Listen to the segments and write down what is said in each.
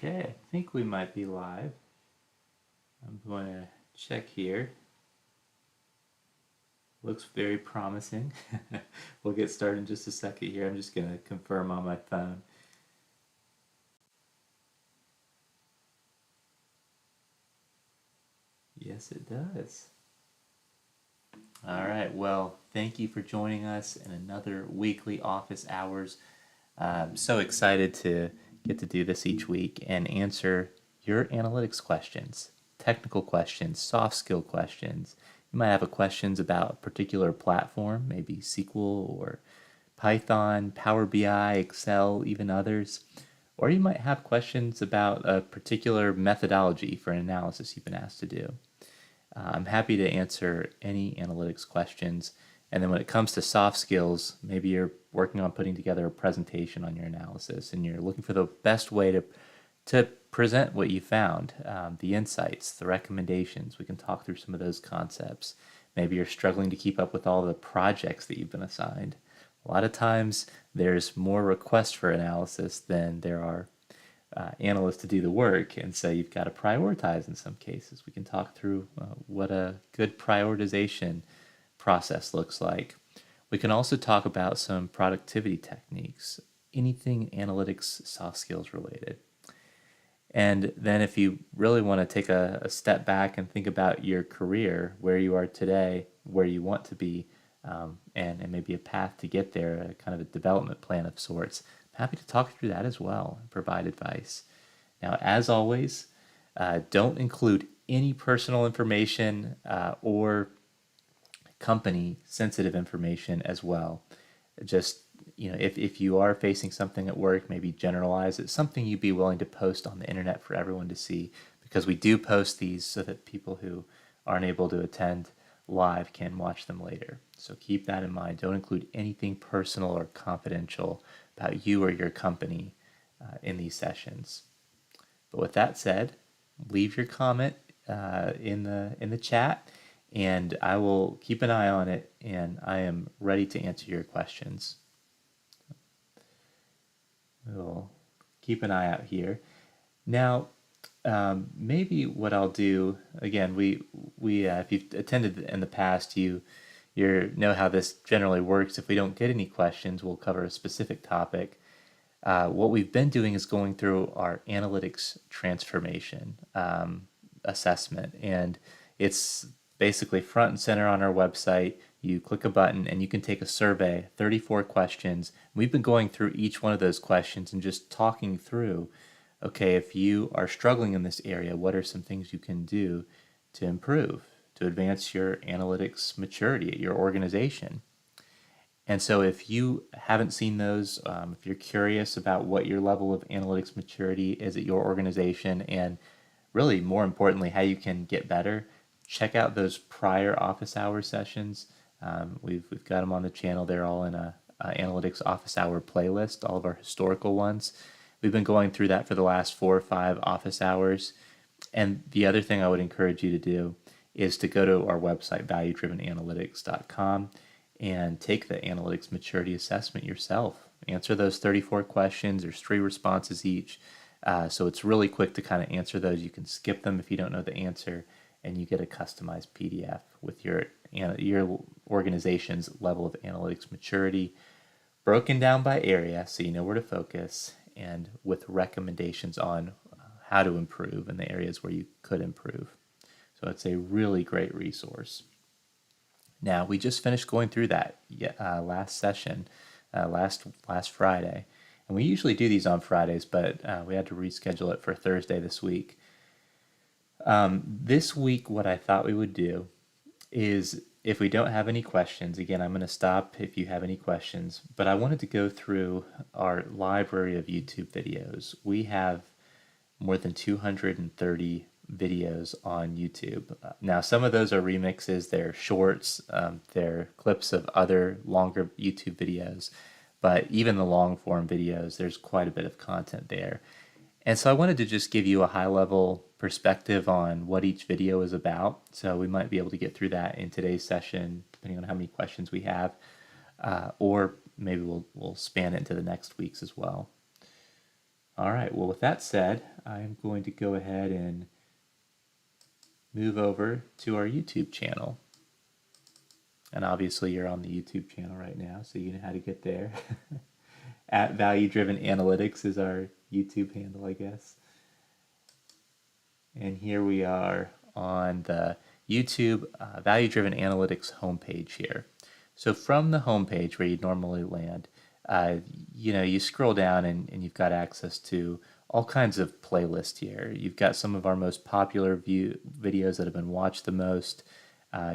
Okay, I think we might be live. I'm going to check here. Looks very promising. We'll get started in just a second here. I'm just going to confirm on my phone. Yes, it does. All right, well, thank you for joining us in another weekly office hours. I'm so excited to get to do this each week and answer your analytics questions, technical questions, soft skill questions. You might have questions about a particular platform, maybe SQL or Python, Power BI, Excel, even others. Or you might have questions about a particular methodology for an analysis you've been asked to do. I'm happy to answer any analytics questions. And then when it comes to soft skills, maybe you're working on putting together a presentation on your analysis and you're looking for the best way to present what you found, the insights, the recommendations. We can talk through some of those concepts. Maybe you're struggling to keep up with all the projects that you've been assigned. A lot of times there's more requests for analysis than there are analysts to do the work, and so you've got to prioritize in some cases. We can talk through what a good prioritization process looks like. We can also talk about some productivity techniques, anything analytics, soft skills related. And then if you really want to take a step back and think about your career, where you are today, where you want to be, and maybe a path to get there, a kind of a development plan of sorts, I'm happy to talk through that as well and provide advice. Now, as always, don't include any personal information or company sensitive information as well. Just, if you are facing something at work, maybe generalize it, something you'd be willing to post on the internet for everyone to see, because we do post these so that people who aren't able to attend live can watch them later. So keep that in mind. Don't include anything personal or confidential about you or your company in these sessions. But with that said, leave your comment in the chat, and I will keep an eye on it, and I am ready to answer your questions. We'll keep an eye out here. Now, maybe what I'll do again, we if you've attended in the past, you know how this generally works. If we don't get any questions, we'll cover a specific topic. What we've been doing is going through our analytics transformation assessment, and it's basically front and center on our website. You click a button and you can take a survey, 34 questions. We've been going through each one of those questions and just talking through, okay, if you are struggling in this area, what are some things you can do to improve, to advance your analytics maturity at your organization? And so if you haven't seen those, if you're curious about what your level of analytics maturity is at your organization, and really more importantly, how you can get better, check out those prior office hour sessions. We've got them on the channel. They're all in a analytics office hour playlist, all of our historical ones. We've been going through that for the last 4 or 5 office hours. And the other thing I would encourage you to do is to go to our website, valuedrivenanalytics.com, and take the analytics maturity assessment yourself. Answer those 34 questions. There's 3 responses each. So it's really quick to kind of answer those. You can skip them if you don't know the answer, and you get a customized PDF with your organization's level of analytics maturity, broken down by area so you know where to focus, and with recommendations on how to improve in the areas where you could improve. So it's a really great resource. Now, we just finished going through that last session, last Friday. And we usually do these on Fridays, but we had to reschedule it for Thursday this week. This week, what I thought we would do is, if we don't have any questions, again, I'm going to stop if you have any questions, but I wanted to go through our library of YouTube videos. We have more than 230 videos on YouTube. Now, some of those are remixes, they're shorts, they're clips of other longer YouTube videos, but even the long form videos, there's quite a bit of content there. And so I wanted to just give you a high level perspective on what each video is about. So we might be able to get through that in today's session, depending on how many questions we have, or maybe we'll span it into the next weeks as well. All right, well, with that said, I'm going to go ahead and move over to our YouTube channel. And obviously you're on the YouTube channel right now, so you know how to get there. At Value Driven Analytics is our YouTube handle, I guess. And here we are on the YouTube Value Driven Analytics homepage here. So from the homepage where you'd normally land, you scroll down and you've got access to all kinds of playlists here. You've got some of our most popular videos that have been watched the most.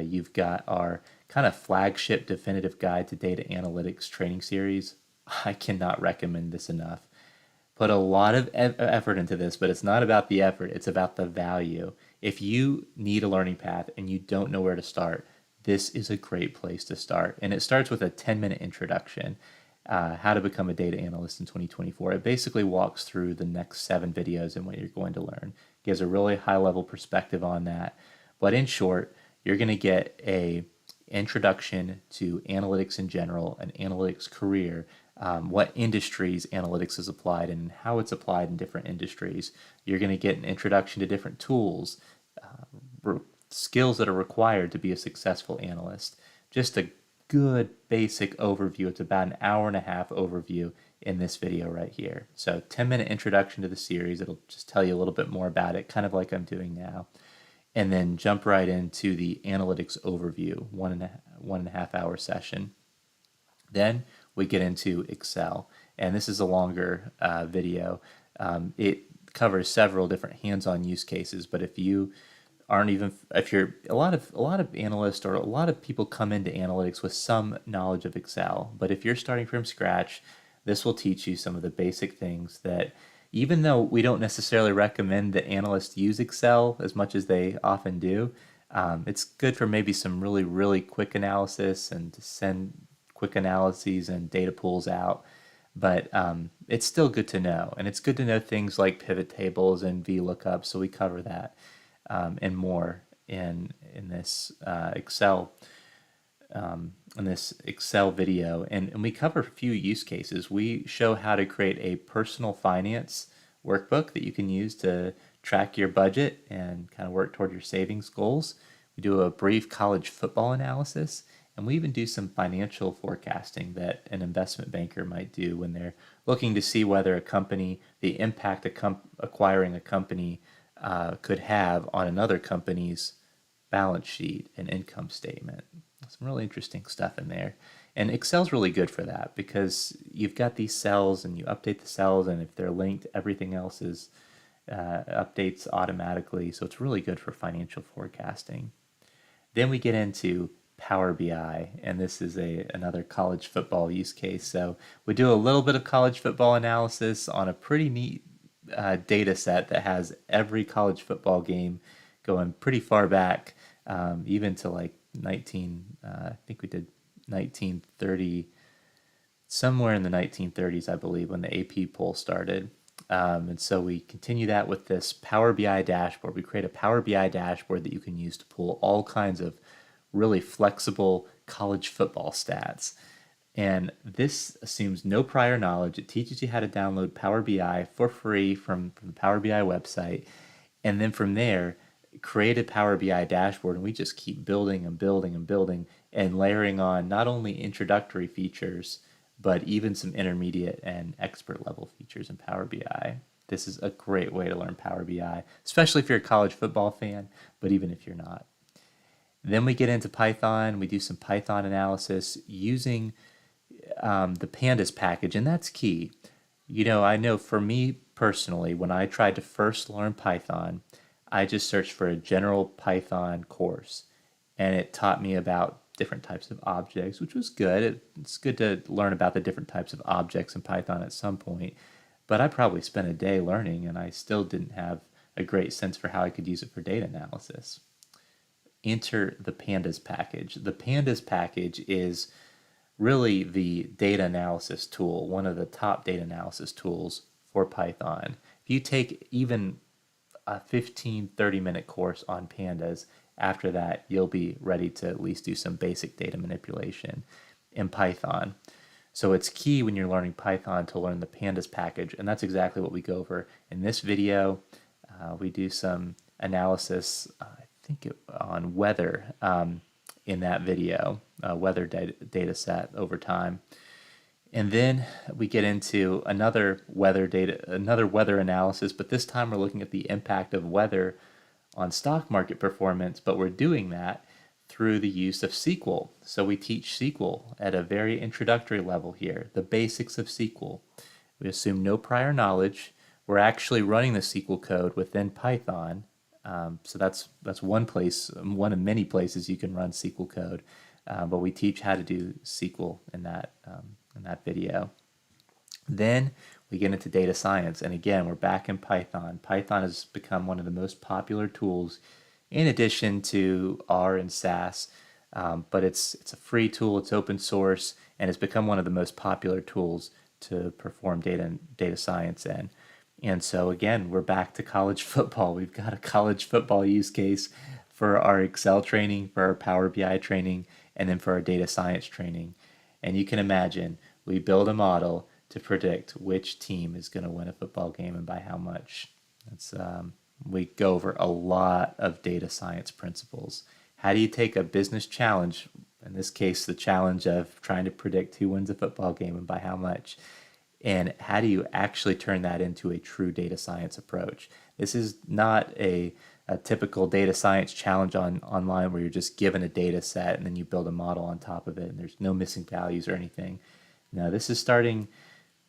You've got our kind of flagship definitive guide to data analytics training series. I cannot recommend this enough. Put a lot of effort into this, but it's not about the effort, it's about the value. If you need a learning path and you don't know where to start, this is a great place to start. And it starts with a 10-minute introduction, how to become a data analyst in 2024. It basically walks through the next 7 videos and what you're going to learn. Gives a really high-level perspective on that. But in short, you're going to get a introduction to analytics in general, an analytics career, what industries analytics is applied in, and how it's applied in different industries. You're going to get an introduction to different tools, skills that are required to be a successful analyst. Just a good basic overview. It's about an hour and a half overview in this video right here. So 10-minute introduction to the series. It'll just tell you a little bit more about it, kind of like I'm doing now. And then jump right into the analytics overview, one and a half hour session. Then we get into Excel, and this is a longer video. It covers several different hands-on use cases, but if you're a lot of analysts or a lot of people come into analytics with some knowledge of Excel, but if you're starting from scratch, this will teach you some of the basic things that, even though we don't necessarily recommend that analysts use Excel as much as they often do, it's good for maybe some really, really quick analysis and to send quick analyses and data pools out. But it's still good to know. And it's good to know things like pivot tables and VLOOKUP, so we cover that and more in this Excel video, and we cover a few use cases. We show how to create a personal finance workbook that you can use to track your budget and kind of work toward your savings goals. We do a brief college football analysis, and we even do some financial forecasting that an investment banker might do when they're looking to see whether the impact acquiring a company could have on another company's balance sheet and income statement. Some really interesting stuff in there. And Excel's really good for that because you've got these cells and you update the cells, and if they're linked, everything else is updates automatically. So it's really good for financial forecasting. Then we get into Power BI, and this is another college football use case. So we do a little bit of college football analysis on a pretty neat data set that has every college football game going pretty far back, even to like I think we did 1930, somewhere in the 1930s, I believe, when the AP poll started. And so we continue that with this Power BI dashboard. We create a Power BI dashboard that you can use to pull all kinds of really flexible college football stats. And this assumes no prior knowledge. It teaches you how to download Power BI for free from the Power BI website. And then from there, create a Power BI dashboard, and we just keep building and building and building and layering on not only introductory features, but even some intermediate and expert level features in Power BI. This is a great way to learn Power BI, especially if you're a college football fan, but even if you're not. Then we get into Python. We do some Python analysis using the Pandas package, and that's key. I know for me personally, when I tried to first learn Python, I just searched for a general Python course, and it taught me about different types of objects, which was good. It's good to learn about the different types of objects in Python at some point, but I probably spent a day learning, and I still didn't have a great sense for how I could use it for data analysis. Enter the Pandas package. The Pandas package is really the data analysis tool, one of the top data analysis tools for Python. If you take even a 15-30-minute course on Pandas, after that you'll be ready to at least do some basic data manipulation in Python. So it's key when you're learning Python to learn the pandas package, and that's exactly what we go over in this video. We do some analysis, I think on weather in that video, weather data set over time. And then we get into another weather analysis, but this time we're looking at the impact of weather on stock market performance, but we're doing that through the use of SQL. So we teach SQL at a very introductory level here, the basics of SQL. We assume no prior knowledge. We're actually running the SQL code within Python. So that's one place, one of many places you can run SQL code. But we teach how to do SQL in that video. Then we get into data science, and again, we're back in Python. Python has become one of the most popular tools in addition to R and SAS, but it's a free tool, it's open source, and it's become one of the most popular tools to perform data science in. And so again, we're back to college football. We've got a college football use case for our Excel training, for our Power BI training, and then for our data science training. And you can imagine, we build a model to predict which team is going to win a football game and by how much. We go over a lot of data science principles. How do you take a business challenge, in this case the challenge of trying to predict who wins a football game and by how much, and how do you actually turn that into a true data science approach? This is not a typical data science challenge online where you're just given a data set and then you build a model on top of it and there's no missing values or anything. No, this is starting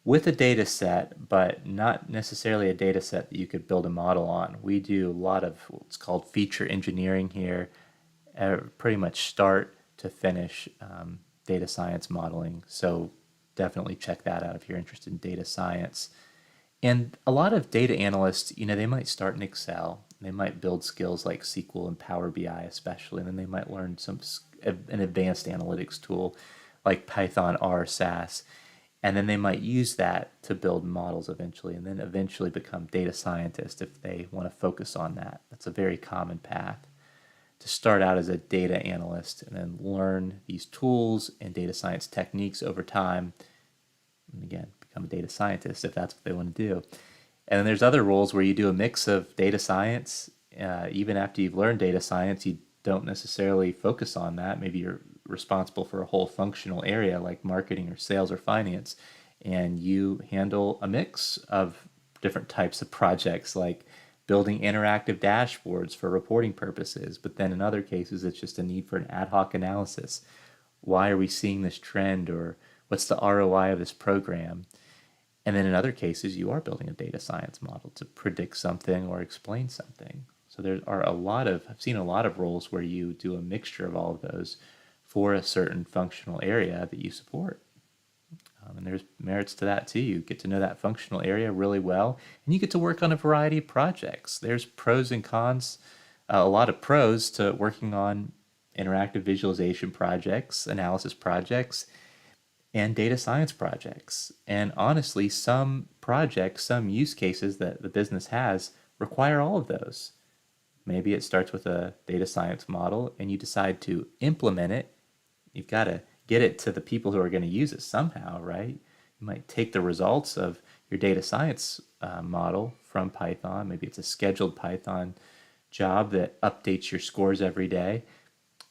with a data set, but not necessarily a data set that you could build a model on. We do a lot of what's called feature engineering here, pretty much start to finish data science modeling. So definitely check that out if you're interested in data science. And a lot of data analysts, they might start in Excel. They might build skills like SQL and Power BI especially, and then they might learn an advanced analytics tool like Python, R, SAS. And then they might use that to build models eventually, and then eventually become data scientists if they want to focus on that. That's a very common path, to start out as a data analyst and then learn these tools and data science techniques over time. And again, become a data scientist if that's what they want to do. And then there's other roles where you do a mix of data science. Even after you've learned data science, you don't necessarily focus on that. Maybe you're responsible for a whole functional area like marketing or sales or finance, and you handle a mix of different types of projects like building interactive dashboards for reporting purposes. But then in other cases, it's just a need for an ad hoc analysis. Why are we seeing this trend, or what's the ROI of this program? And then in other cases, you are building a data science model to predict something or explain something. So there are I've seen a lot of roles where you do a mixture of all of those for a certain functional area that you support. And there's merits to that too. You get to know that functional area really well, and you get to work on a variety of projects. There's pros and cons, a lot of pros to working on interactive visualization projects, analysis projects, and data science projects. And honestly, some projects, some use cases that the business has require all of those. Maybe it starts with a data science model and you decide to implement it. You've got to get it to the people who are going to use it somehow, right? You might take the results of your data science model from Python. Maybe it's a scheduled Python job that updates your scores every day,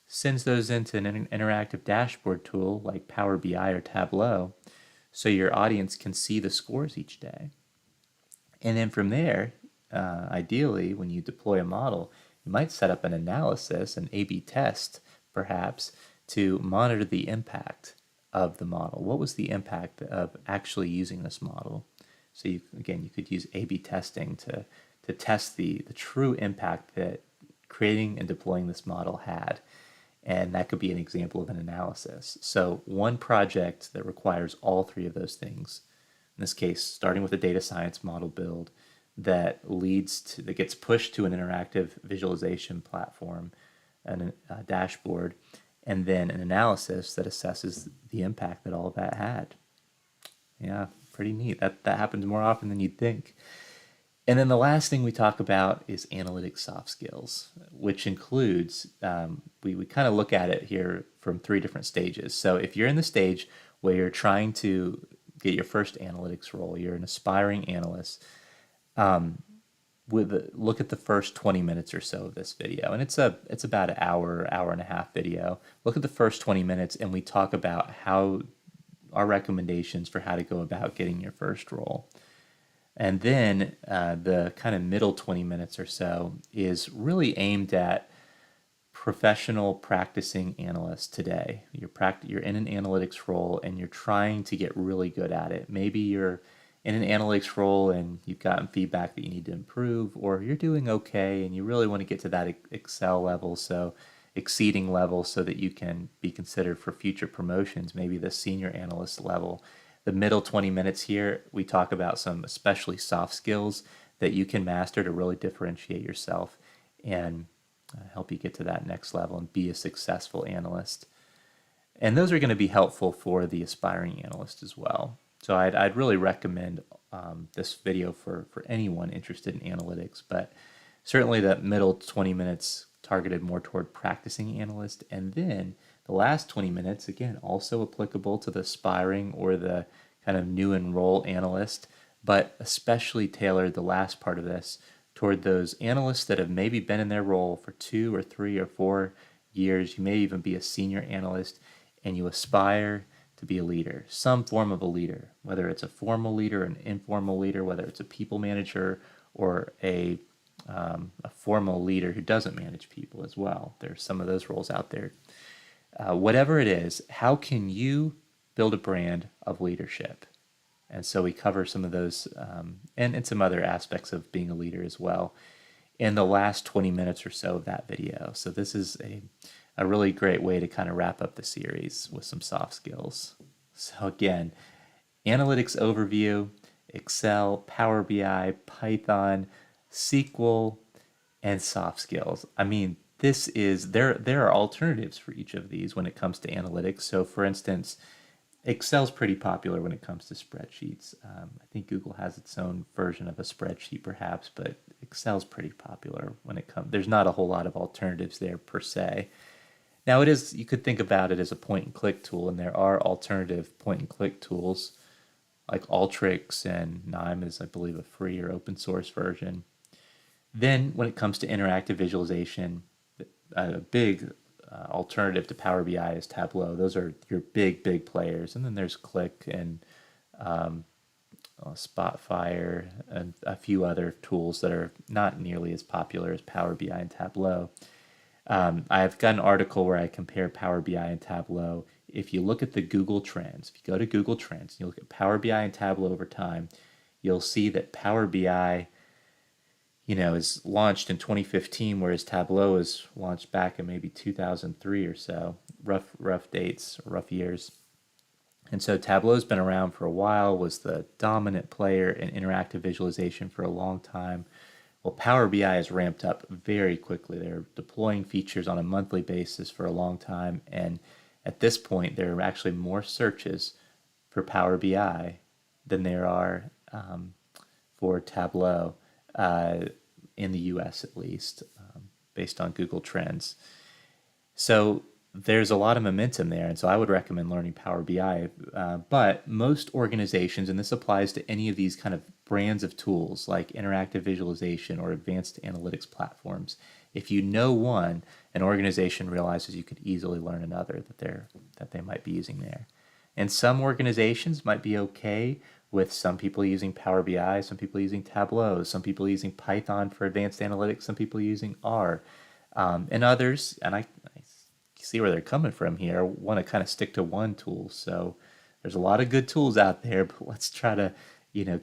sends those into an interactive dashboard tool like Power BI or Tableau so your audience can see the scores each day. And then from there, ideally, when you deploy a model, you might set up an analysis, an A/B test, perhaps, to monitor the impact of the model. What was the impact of actually using this model? So you could use A/B testing to test the true impact that creating and deploying this model had. And that could be an example of an analysis. So one project that requires all three of those things, in this case, starting with a data science model build that gets pushed to an interactive visualization platform and a dashboard, and then an analysis that assesses the impact that all of that had. Yeah, pretty neat. That happens more often than you'd think. And then the last thing we talk about is analytic soft skills, which includes, we kind of look at it here from three different stages. So if you're in the stage where you're trying to get your first analytics role. You're an aspiring analyst. Look at the first 20 minutes or so of this video, and it's about an hour and a half video. Look at the first 20 minutes, and we talk about how our recommendations for how to go about getting your first role. And then the kind of middle 20 minutes or so is really aimed at professional practicing analysts today. You're in an analytics role and you're trying to get really good at it. Maybe you're in an analytics role and you've gotten feedback that you need to improve, or you're doing okay and you really want to get to that Excel level, so exceeding level, so that you can be considered for future promotions, maybe the senior analyst level. The middle 20 minutes here, we talk about some especially soft skills that you can master to really differentiate yourself and help you get to that next level and be a successful analyst. And those are going to be helpful for the aspiring analyst as well. So I'd really recommend this video for anyone interested in analytics, but certainly that middle 20 minutes targeted more toward practicing analyst, and then the last 20 minutes, again, also applicable to the aspiring or the kind of new enroll analyst, but especially tailored, the last part of this, toward those analysts that have maybe been in their role for 2 or 3 or 4 years. You may even be a senior analyst, and you aspire to be a leader, some form of a leader, whether it's a formal leader, an informal leader, whether it's a people manager, or a formal leader who doesn't manage people as well. There's some of those roles out there. Whatever it is, how can you build a brand of leadership? And so we cover some of those and some other aspects of being a leader as well in the last 20 minutes or so of that video. So this is a really great way to kind of wrap up the series with some soft skills. So again, analytics overview, Excel, Power BI, Python, SQL, and soft skills. I mean, there are alternatives for each of these when it comes to analytics. So for instance, Excel's pretty popular when it comes to spreadsheets. I think Google has its own version of a spreadsheet perhaps, but Excel's pretty popular when it comes. There's not a whole lot of alternatives there per se. Now you could think about it as a point and click tool, and there are alternative point and click tools like Alteryx, and Nime is, I believe, a free or open source version. Then when it comes to interactive visualization, a big alternative to Power BI is Tableau. Those are your big players. And then there's Click and Spotfire and a few other tools that are not nearly as popular as Power BI and Tableau. I've got an article where I compare Power BI and Tableau. If you look at the Google Trends, if you go to Google Trends and you look at Power BI and Tableau over time, you'll see that Power BI is launched in 2015, whereas Tableau was launched back in maybe 2003 or so. Rough dates, rough years. And so Tableau's been around for a while, was the dominant player in interactive visualization for a long time. Well, Power BI has ramped up very quickly. They're deploying features on a monthly basis for a long time, and at this point, there are actually more searches for Power BI than there are for Tableau. In the US at least, based on Google Trends. So there's a lot of momentum there, and so I would recommend learning Power BI. But most organizations, and this applies to any of these kind of brands of tools like interactive visualization or advanced analytics platforms, if you know one, an organization realizes you could easily learn another that they might be using there. And some organizations might be okay with some people using Power BI, some people using Tableau, some people using Python for advanced analytics, some people using R, and others, and I see where they're coming from here, want to kind of stick to one tool. So there's a lot of good tools out there, but let's try to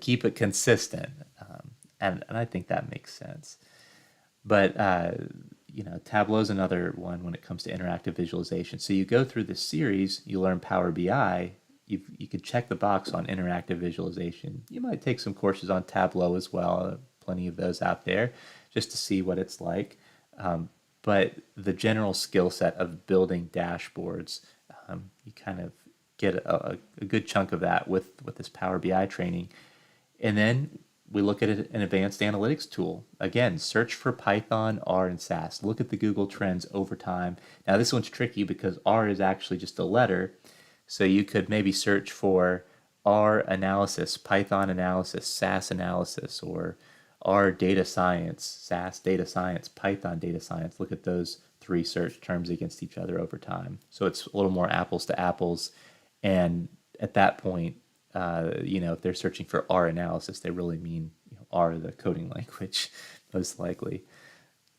keep it consistent, and I think that makes sense. But Tableau's another one when it comes to interactive visualization. So you go through this series, you learn Power BI. You could check the box on interactive visualization. You might take some courses on Tableau as well, plenty of those out there, just to see what it's like. But the general skill set of building dashboards, you kind of get a good chunk of that with this Power BI training. And then we look at an advanced analytics tool. Again, search for Python, R, and SAS. Look at the Google Trends over time. Now this one's tricky because R is actually just a letter. So you could maybe search for R analysis, Python analysis, SAS analysis, or R data science, SAS data science, Python data science. Look at those three search terms against each other over time. So it's a little more apples to apples. And at that point, if they're searching for R analysis, they really mean R, the coding language, most likely.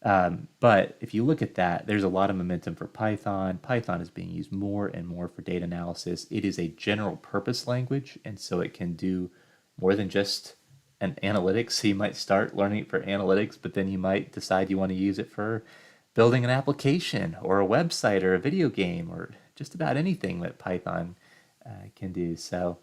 But if you look at that, there's a lot of momentum for Python. Python is being used more and more for data analysis. It is a general purpose language, and so it can do more than just an analytics. So you might start learning it for analytics, but then you might decide you want to use it for building an application or a website or a video game or just about anything that Python can do. So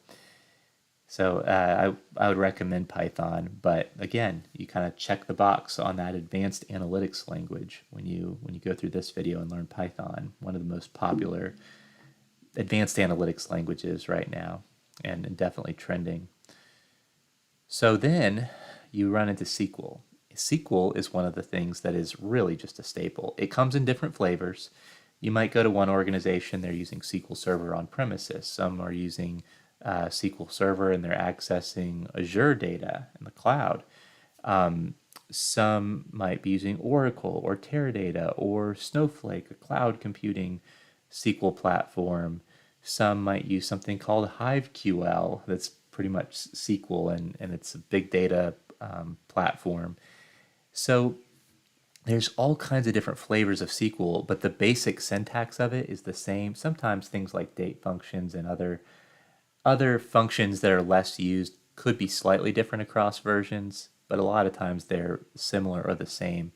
I would recommend Python, but again, you kind of check the box on that advanced analytics language when you go through this video and learn Python, one of the most popular advanced analytics languages right now, and definitely trending. So then you run into SQL. SQL is one of the things that is really just a staple. It comes in different flavors. You might go to one organization, they're using SQL Server on premises. Some are using SQL Server and they're accessing Azure data in the cloud. Some might be using Oracle or Teradata or Snowflake, a cloud computing SQL platform. Some might use something called HiveQL that's pretty much SQL and it's a big data platform. So there's all kinds of different flavors of SQL, but the basic syntax of it is the same. Sometimes things like date functions and other functions that are less used could be slightly different across versions, but a lot of times they're similar or the same.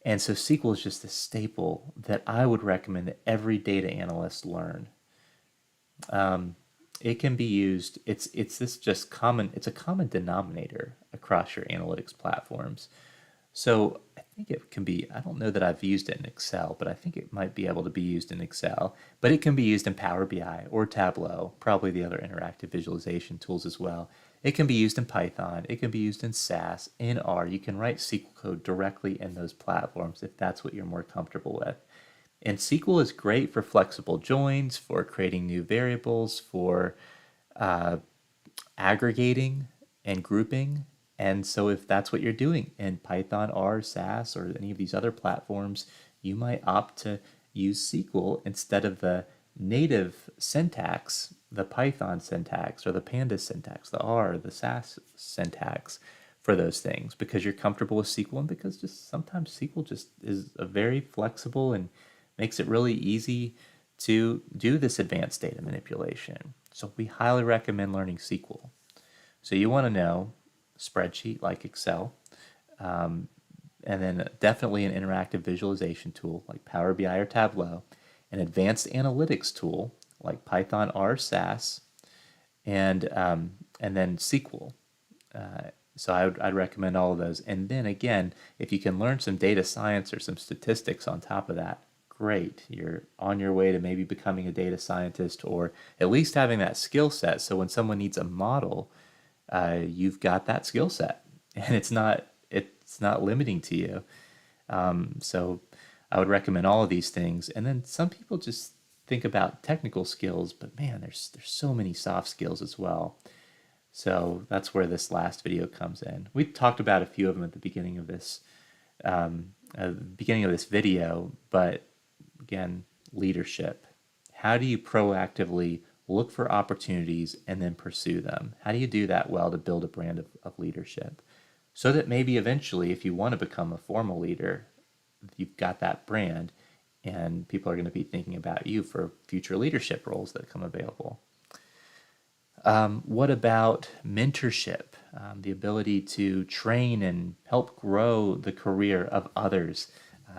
And so SQL is just a staple that I would recommend that every data analyst learn. It can be used. It's this just common. It's a common denominator across your analytics platforms. So I think it can be, I don't know that I've used it in Excel, but I think it might be able to be used in Excel. But it can be used in Power BI or Tableau, probably the other interactive visualization tools as well. It can be used in Python. It can be used in SAS, in R. You can write SQL code directly in those platforms if that's what you're more comfortable with. And SQL is great for flexible joins, for creating new variables, for aggregating and grouping. And so if that's what you're doing in Python, R, SAS, or any of these other platforms, you might opt to use SQL instead of the native syntax, the Python syntax, or the Pandas syntax, the R, the SAS syntax for those things because you're comfortable with SQL and because just sometimes SQL just is a very flexible and makes it really easy to do this advanced data manipulation. So we highly recommend learning SQL. So you want to know spreadsheet like Excel, and then definitely an interactive visualization tool like Power BI or Tableau, an advanced analytics tool like Python, R, SAS, and then SQL. So I'd recommend all of those. And then again, if you can learn some data science or some statistics on top of that, great. You're on your way to maybe becoming a data scientist or at least having that skill set. So when someone needs a model, you've got that skill set, and it's not limiting to you. So I would recommend all of these things. And then some people just think about technical skills, but man, there's so many soft skills as well. So that's where this last video comes in. We talked about a few of them at the beginning of this video, but again, leadership. How do you proactively look for opportunities and then pursue them? How do you do that well to build a brand of leadership? So that maybe eventually, if you want to become a formal leader, you've got that brand and people are going to be thinking about you for future leadership roles that come available. What about mentorship? The ability to train and help grow the career of others.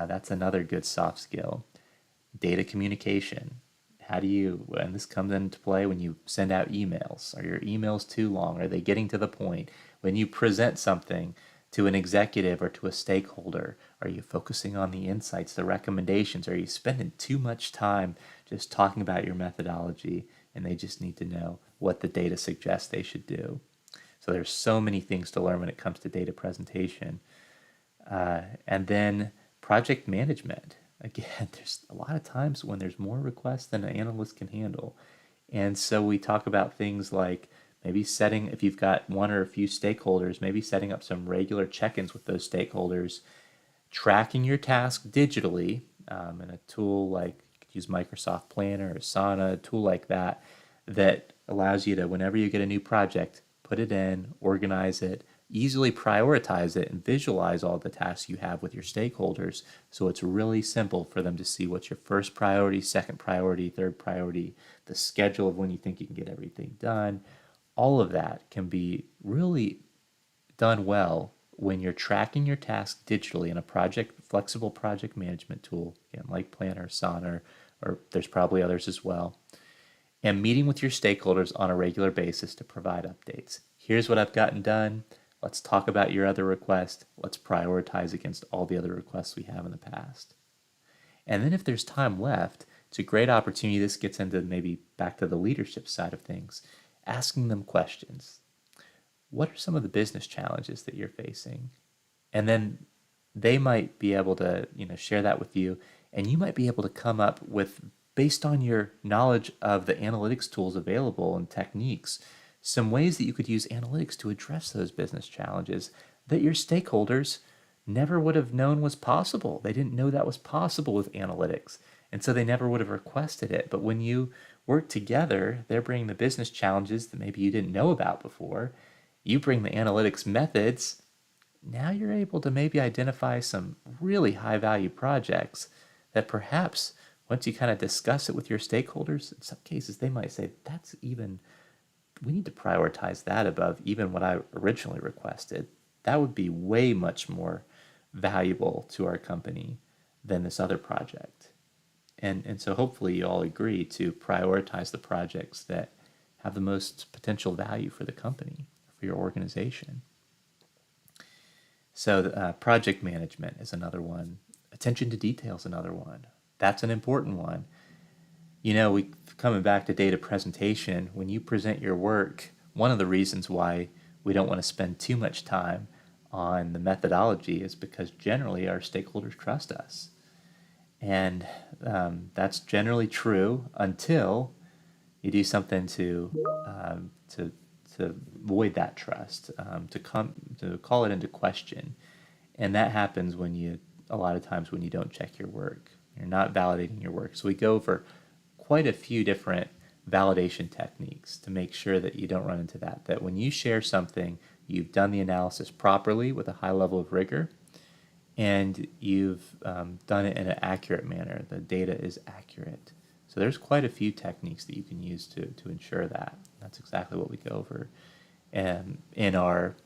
That's another good soft skill. Data communication. How do you, and this comes into play when you send out emails. Are your emails too long? Are they getting to the point? When you present something to an executive or to a stakeholder, are you focusing on the insights, the recommendations? Are you spending too much time just talking about your methodology and they just need to know what the data suggests they should do? So there's so many things to learn when it comes to data presentation. And then project management. Again, there's a lot of times when there's more requests than an analyst can handle. And so we talk about things like maybe setting, if you've got one or a few stakeholders, maybe setting up some regular check-ins with those stakeholders, tracking your task digitally in a tool like you could use Microsoft Planner or Asana, a tool like that that allows you to, whenever you get a new project, put it in, organize it, easily prioritize it, and visualize all the tasks you have with your stakeholders. So it's really simple for them to see what's your first priority, second priority, third priority, the schedule of when you think you can get everything done. All of that can be really done well when you're tracking your tasks digitally in a flexible project management tool, again, like Planner, Asana, or there's probably others as well, and meeting with your stakeholders on a regular basis to provide updates. Here's what I've gotten done. Let's talk about your other request. Let's prioritize against all the other requests we have in the past. And then if there's time left, it's a great opportunity. This gets into maybe back to the leadership side of things, asking them questions. What are some of the business challenges that you're facing? And then they might be able to, share that with you, and you might be able to come up with, based on your knowledge of the analytics tools available and techniques, some ways that you could use analytics to address those business challenges that your stakeholders never would have known was possible. They didn't know that was possible with analytics, and so they never would have requested it. But when you work together, they're bringing the business challenges that maybe you didn't know about before. You bring the analytics methods. Now you're able to maybe identify some really high value projects that perhaps once you kind of discuss it with your stakeholders, in some cases they might say, we need to prioritize that above even what I originally requested. That would be way much more valuable to our company than this other project. And so hopefully you all agree to prioritize the projects that have the most potential value for the company, for your organization. So project management is another one. Attention to detail is another one. That's an important one. Coming back to data presentation, when you present your work, one of the reasons why we don't want to spend too much time on the methodology is because generally our stakeholders trust us. And that's generally true until you do something to void that trust, to call it into question, and that happens a lot of times when you don't check your work. You're not validating your work. So we go over quite a few different validation techniques to make sure that you don't run into that. That when you share something, you've done the analysis properly with a high level of rigor, and you've done it in an accurate manner. The data is accurate. So there's quite a few techniques that you can use to ensure that. That's exactly what we go over in our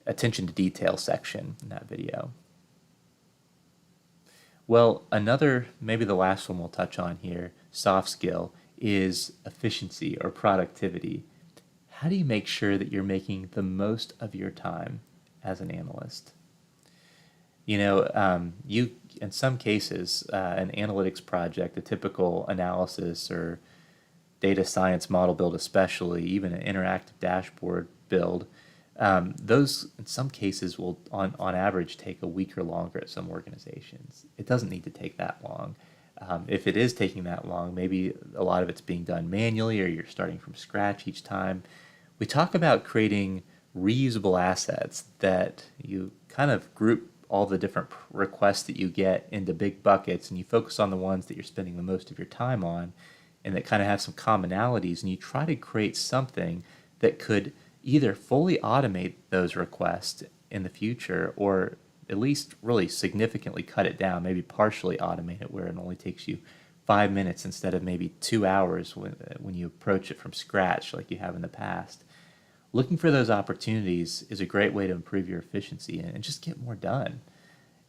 attention to detail section in that video. Well, maybe the last one we'll touch on here, soft skill, is efficiency or productivity. How do you make sure that you're making the most of your time as an analyst? You in some cases, an analytics project, a typical analysis or data science model build especially, even an interactive dashboard build, those in some cases will on average take a week or longer at some organizations. It doesn't need to take that long. If it is taking that long, maybe a lot of it's being done manually or you're starting from scratch each time. We talk about creating reusable assets that you kind of group all the different requests that you get into big buckets, and you focus on the ones that you're spending the most of your time on and that kind of have some commonalities, and you try to create something that could either fully automate those requests in the future or at least really significantly cut it down, maybe partially automate it where it only takes you 5 minutes instead of maybe 2 hours when you approach it from scratch like you have in the past. Looking for those opportunities is a great way to improve your efficiency and just get more done.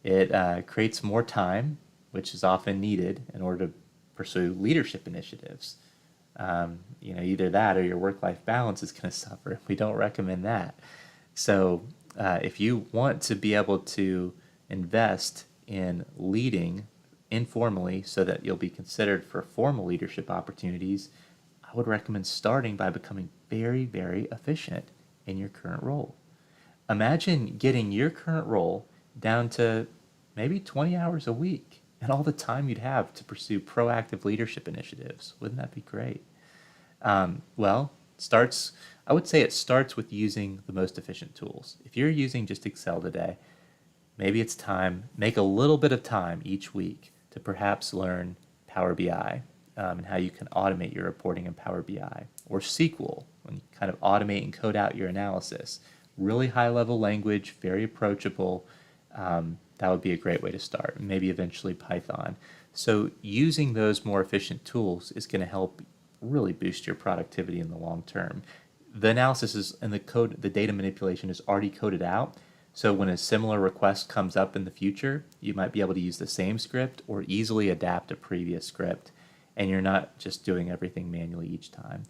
It creates more time, which is often needed in order to pursue leadership initiatives. Either that or your work-life balance is going to suffer. We don't recommend that. So if you want to be able to invest in leading informally so that you'll be considered for formal leadership opportunities, I would recommend starting by becoming very, very efficient in your current role. Imagine getting your current role down to maybe 20 hours a week and all the time you'd have to pursue proactive leadership initiatives. Wouldn't that be great? Well, starts. I would say it starts with using the most efficient tools. If you're using just Excel today, maybe it's time, make a little bit of time each week to perhaps learn Power BI, and how you can automate your reporting in Power BI, or SQL, when you kind of automate and code out your analysis. Really high level language, very approachable. That would be a great way to start. Maybe eventually Python. So using those more efficient tools is going to help really boost your productivity in the long term. The analysis is and the code, the data manipulation is already coded out. So when a similar request comes up in the future, you might be able to use the same script or easily adapt a previous script, and you're not just doing everything manually each time.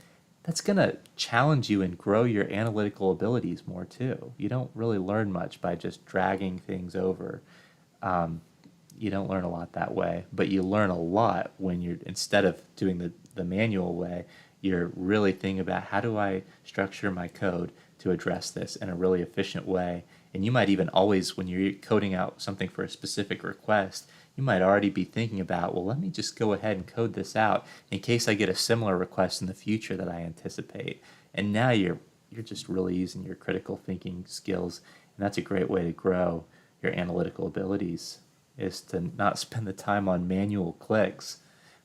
That's going to challenge you and grow your analytical abilities more too. You don't really learn much by just dragging things over. You don't learn a lot that way, but you learn a lot when you're, instead of doing the manual way, you're really thinking about how do I structure my code to address this in a really efficient way. And you might even always, when you're coding out something for a specific request, you might already be thinking about, well, let me just go ahead and code this out in case I get a similar request in the future that I anticipate. And now you're just really using your critical thinking skills, and that's a great way to grow your analytical abilities, is to not spend the time on manual clicks.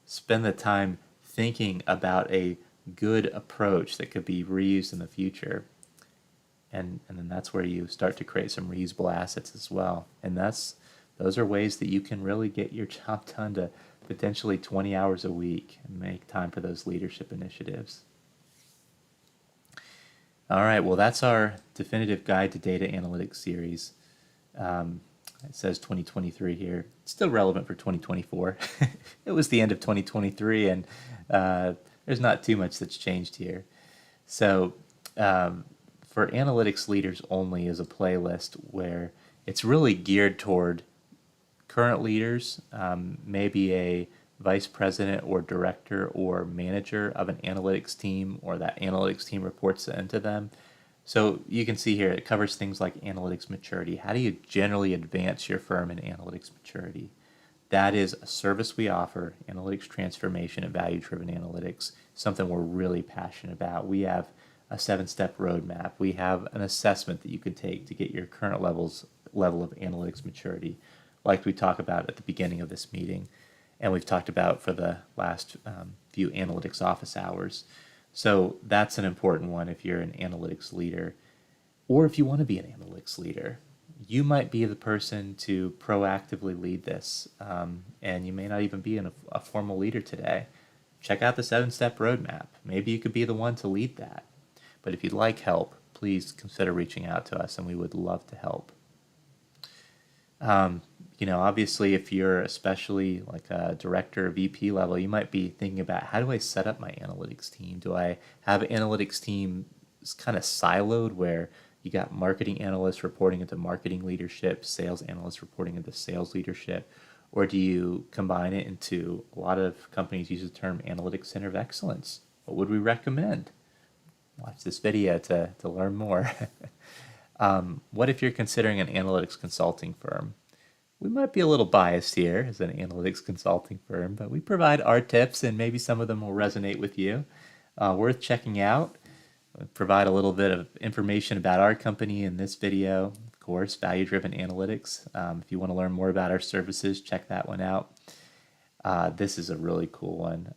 Spend the time thinking about a good approach that could be reused in the future. And then that's where you start to create some reusable assets as well. And those are ways that you can really get your job done to potentially 20 hours a week and make time for those leadership initiatives. All right, well, that's our definitive guide to data analytics series. It says 2023 here. It's still relevant for 2024. It was the end of 2023, and there's not too much that's changed here. So for analytics leaders only is a playlist where it's really geared toward current leaders, maybe a vice president or director or manager of an analytics team, or that analytics team reports into them. So you can see here it covers things like analytics maturity. How do you generally advance your firm in analytics maturity? That is a service we offer, analytics transformation and value-driven analytics, something we're really passionate about. We have a 7-step roadmap. We have an assessment that you can take to get your current level of analytics maturity, like we talked about at the beginning of this meeting, and we've talked about for the last few analytics office hours. So that's an important one if you're an analytics leader, or if you want to be an analytics leader. You might be the person to proactively lead this, and you may not even be a formal leader today. Check out the 7-step roadmap. Maybe you could be the one to lead that. But if you'd like help, please consider reaching out to us, and we would love to help. Obviously, if you're especially like a director or VP level, you might be thinking about, how do I set up my analytics team? Do I have an analytics team kind of siloed where you got marketing analysts reporting into marketing leadership, sales analysts reporting into sales leadership? Or do you combine it into, a lot of companies use the term analytics center of excellence? What would we recommend? Watch this video to learn more. What if you're considering an analytics consulting firm? We might be a little biased here as an analytics consulting firm, but we provide our tips, and maybe some of them will resonate with you. Worth checking out. We'll provide a little bit of information about our company in this video. Of course, value-driven analytics. If you want to learn more about our services, check that one out. This is a really cool one.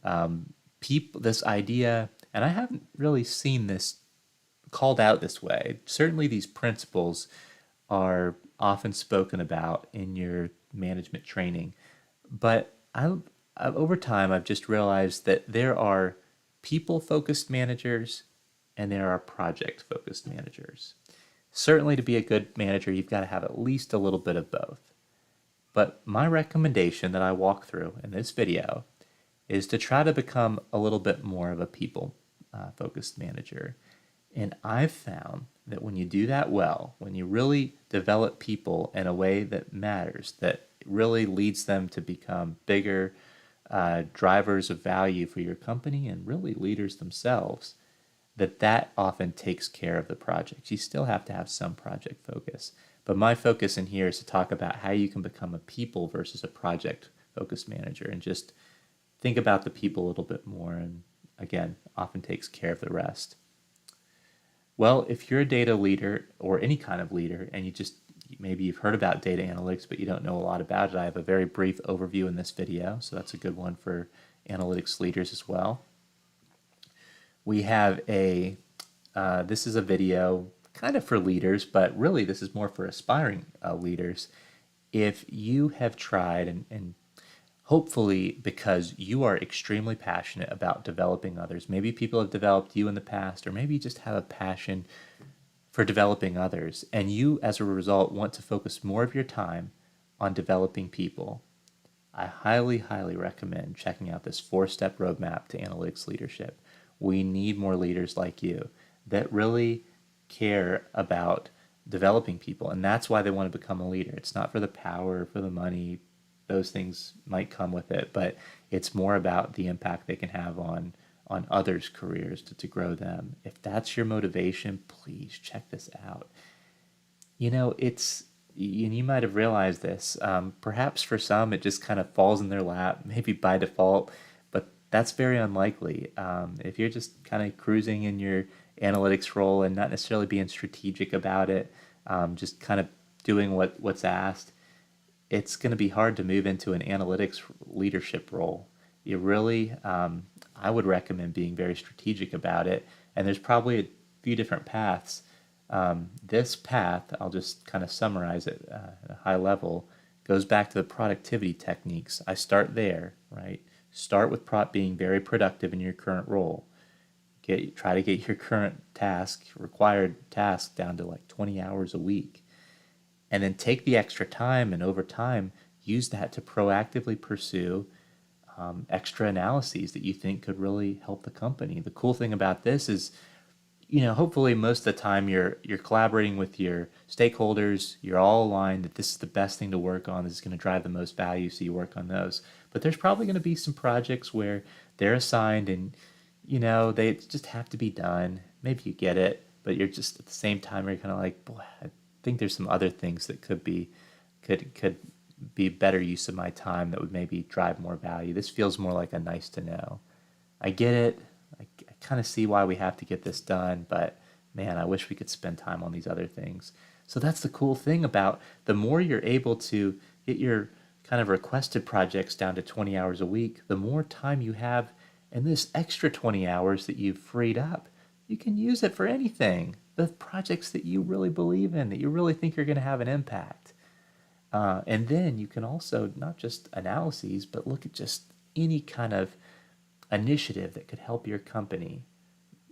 This idea, and I haven't really seen this called out this way. Certainly these principles are often spoken about in your management training, but over time I've just realized that there are people-focused managers and there are project-focused managers. Certainly to be a good manager, you've got to have at least a little bit of both. But my recommendation that I walk through in this video is to try to become a little bit more of a people-focused manager. And I've found that when you do that well, when you really develop people in a way that matters, that really leads them to become bigger drivers of value for your company and really leaders themselves, that often takes care of the project. You still have to have some project focus. But my focus in here is to talk about how you can become a people versus a project-focused manager, and just think about the people a little bit more, and again, often takes care of the rest. Well, if you're a data leader or any kind of leader, and maybe you've heard about data analytics, but you don't know a lot about it, I have a very brief overview in this video, so that's a good one for analytics leaders as well. We have this is a video kind of for leaders, but really this is more for aspiring leaders. If you have tried, and hopefully because you are extremely passionate about developing others, maybe people have developed you in the past, or maybe you just have a passion for developing others, and you as a result want to focus more of your time on developing people, I highly, highly recommend checking out this 4-step roadmap to analytics leadership. We need more leaders like you that really care about developing people, and that's why they want to become a leader. It's not for the power, for the money. Those things might come with it, but it's more about the impact they can have on others' careers to grow them. If that's your motivation, please check this out. You might have realized this. Perhaps for some, it just kind of falls in their lap, maybe by default, but that's very unlikely. If you're just kind of cruising in your analytics role and not necessarily being strategic about it, just kind of doing what's asked, it's going to be hard to move into an analytics leadership role. You really, I would recommend being very strategic about it, and there's probably a few different paths. This path, I'll just kind of summarize it at a high level, goes back to the productivity techniques. I start there, right? Start with being very productive in your current role. Try to get your current required task down to like 20 hours a week. And then take the extra time, and over time, use that to proactively pursue extra analyses that you think could really help the company. The cool thing about this is, hopefully most of the time you're collaborating with your stakeholders, you're all aligned that this is the best thing to work on, this is going to drive the most value, so you work on those. But there's probably going to be some projects where they're assigned and, they just have to be done. Maybe you get it, but you're just at the same time, you're kind of like, boy, I think there's some other things that could be better use of my time that would maybe drive more value. This feels more like a nice to know. I get it. I kind of see why we have to get this done, but man, I wish we could spend time on these other things. So that's the cool thing about the more you're able to get your kind of requested projects down to 20 hours a week, the more time you have, and this extra 20 hours that you've freed up, you can use it for anything. The projects that you really believe in, that you really think are going to have an impact. And then you can also not just analyses, but look at just any kind of initiative that could help your company,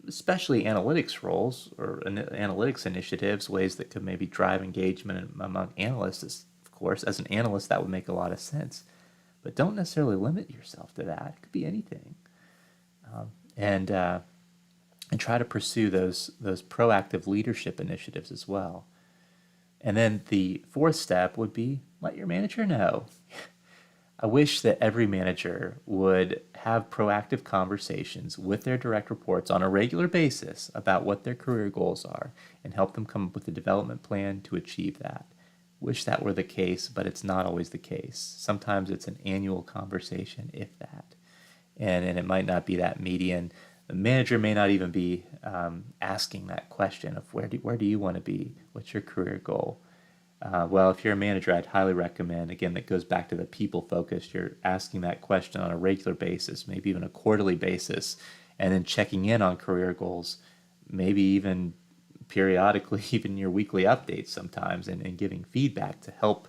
especially analytics roles or analytics initiatives, ways that could maybe drive engagement among analysts. Of course, as an analyst, that would make a lot of sense. But don't necessarily limit yourself to that. It could be anything. And try to pursue those proactive leadership initiatives as well. And then the 4th step would be let your manager know. I wish that every manager would have proactive conversations with their direct reports on a regular basis about what their career goals are and help them come up with a development plan to achieve that. Wish that were the case, but it's not always the case. Sometimes it's an annual conversation, if that. And it might not be that median. The manager may not even be asking that question of where do you want to be? What's your career goal? Well, if you're a manager, I'd highly recommend, again, that goes back to the people focus. You're asking that question on a regular basis, maybe even a quarterly basis, and then checking in on career goals, maybe even periodically, even your weekly updates sometimes, and giving feedback to help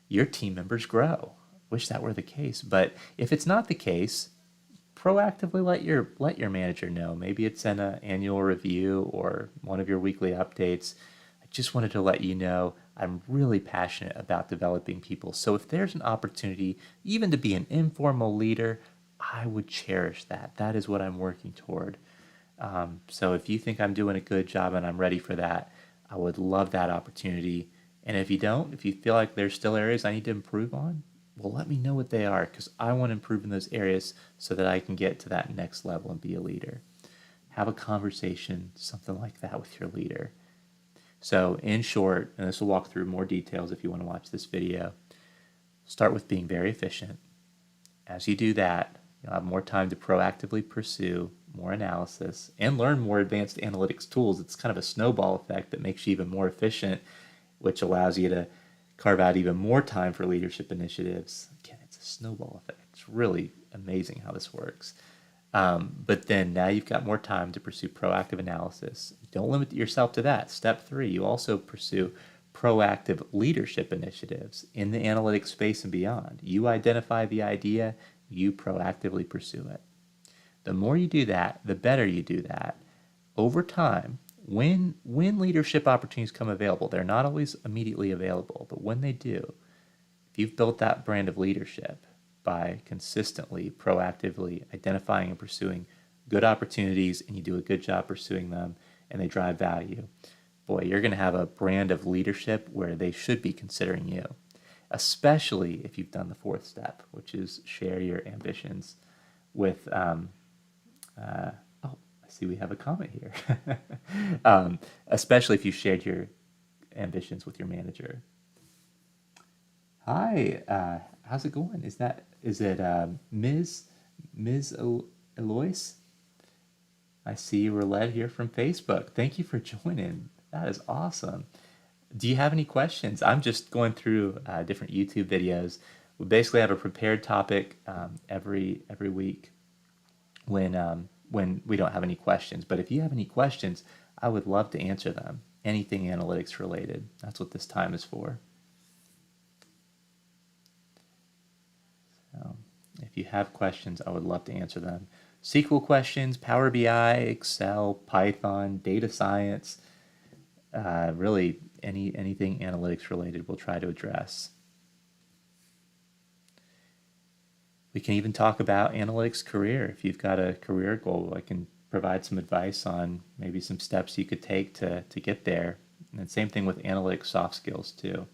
your team members grow. Wish that were the case. But if it's not the case, proactively let your manager know. Maybe it's in an annual review or one of your weekly updates. I just wanted to let you know I'm really passionate about developing people. So if there's an opportunity even to be an informal leader, I would cherish that. That is what I'm working toward. So if you think I'm doing a good job and I'm ready for that, I would love that opportunity. And if you feel like there's still areas I need to improve on, well, let me know what they are, because I want to improve in those areas so that I can get to that next level and be a leader. Have a conversation, something like that, with your leader. So in short, and this will walk through more details if you want to watch this video, start with being very efficient. As you do that, You'll have more time to proactively pursue more analysis and learn more advanced analytics tools. It's kind of a snowball effect that makes you even more efficient, which allows you to carve out even more time for leadership initiatives. Again, it's a snowball effect. It's really amazing how this works. But then now you've got more time to pursue proactive analysis. Don't limit yourself to that. Step 3, you also pursue proactive leadership initiatives in the analytics space and beyond. You identify the idea, you proactively pursue it. The more you do that, the better you do that. Over time, when leadership opportunities come available, they're not always immediately available, but when they do, if you've built that brand of leadership by consistently, proactively identifying and pursuing good opportunities, and you do a good job pursuing them, and they drive value, boy, you're going to have a brand of leadership where they should be considering you, especially if you've done the 4th step, which is share your ambitions with, I see we have a comment here, especially if you shared your ambitions with your manager. Hi, how's it going? Is it Ms. Eloise? I see you were led here from Facebook. Thank you for joining. That is awesome. Do you have any questions? I'm just going through different YouTube videos. We basically have a prepared topic every week when we don't have any questions. But if you have any questions, I would love to answer them. Anything analytics related. That's what this time is for. So if you have questions, I would love to answer them. SQL questions, Power BI, Excel, Python, data science, really anything analytics related we'll try to address. We can even talk about analytics career. If you've got a career goal, I can provide some advice on maybe some steps you could take to get there. And same thing with analytics soft skills too.